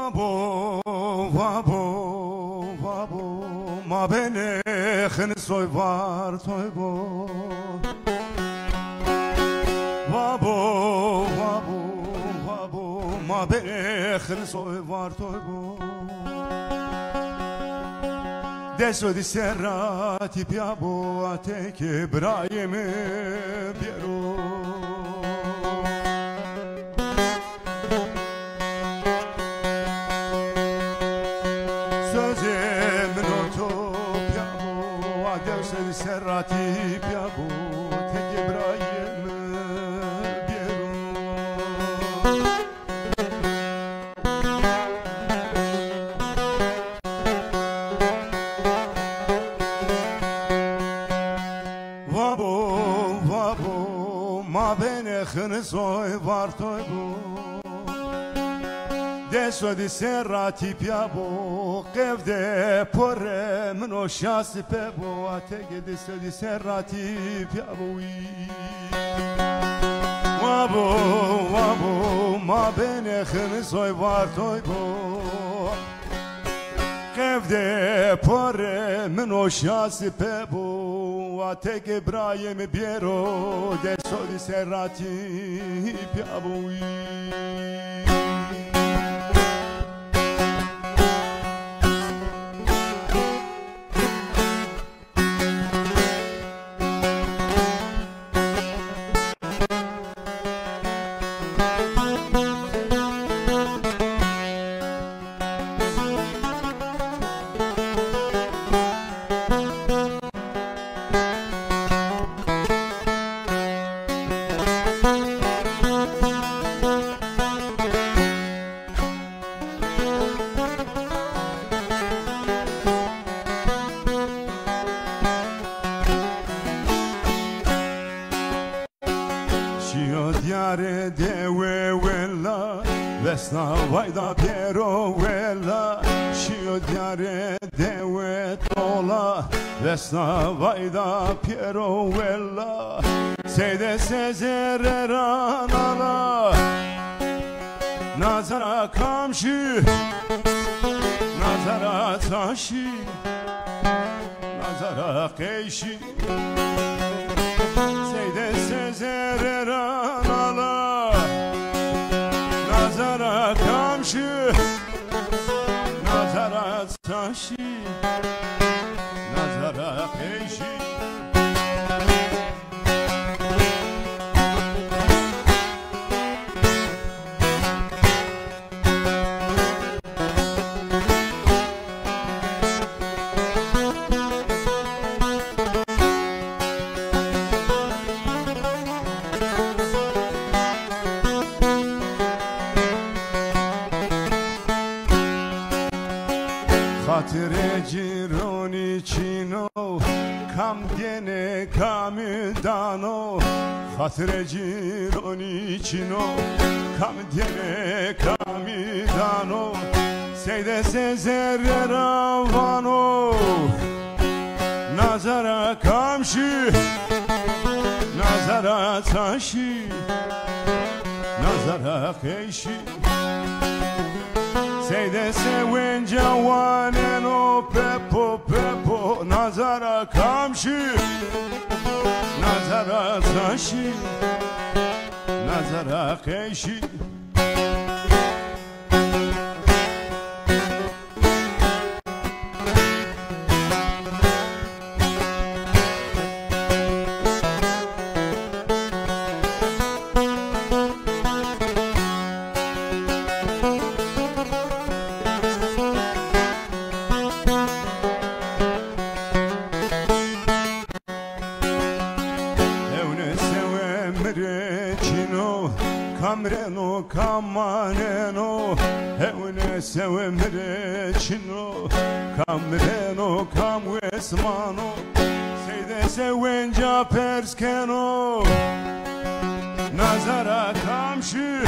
وابو وابو وابو ما بين خنسوي وار تويبو وابو وابو وابو ما بين خنسوي وار تويبو دسو دي سراتي بيابو اتك برايم بيرو سراتي بيابو تجبرايم بيرو وابو وابو ما بين خنسوي وارتويبو دسو دي سراتي بيابو قفده پر منو شاس ببو اتگ دسو دي سراتي بيابوي وابو وابو ما بين خمسوي وارتويبو قفده پر منو شاس ببو اتگ برايم بيرو دسو دي سراتي بيابوي Diare dewe wella vesna vayda pero wella Shio diare dewe tola vesna vayda pero wella Seyde sezereran ala Nazara kamşı Nazara taşı Nazara keyşi Seyde sezereran ala Nazara kamşı Nazara taşı Nazara peşi Hatire gironi chino kam gene kamidano Hatire gironi chino kam gene kamidano Seyde sezere ravano Nazara kamşı Nazara taşı Nazara keyşi Seyde seven cawanen o pepo pepo Nazara kamşı Nazara taşı Nazara keyşi Kamreno kamaneno Hevne sevemre çino Kamreno kamwesmano Seyde sevenca perskeno Nazara kamşı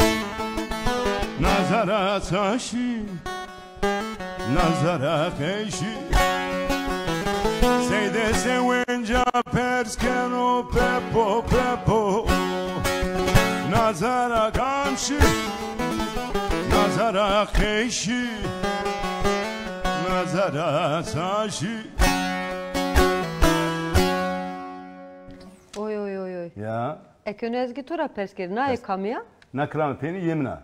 Nazara taşı Nazara keyşi Seyde sevenca perskeno Pepo pepo Nazara kamşı Nazara خيشي مزارا ساشي Oy oy oy oy. يا Ekönü ezgi tura perskeri. Na ekamya? نكرام فيني يمنا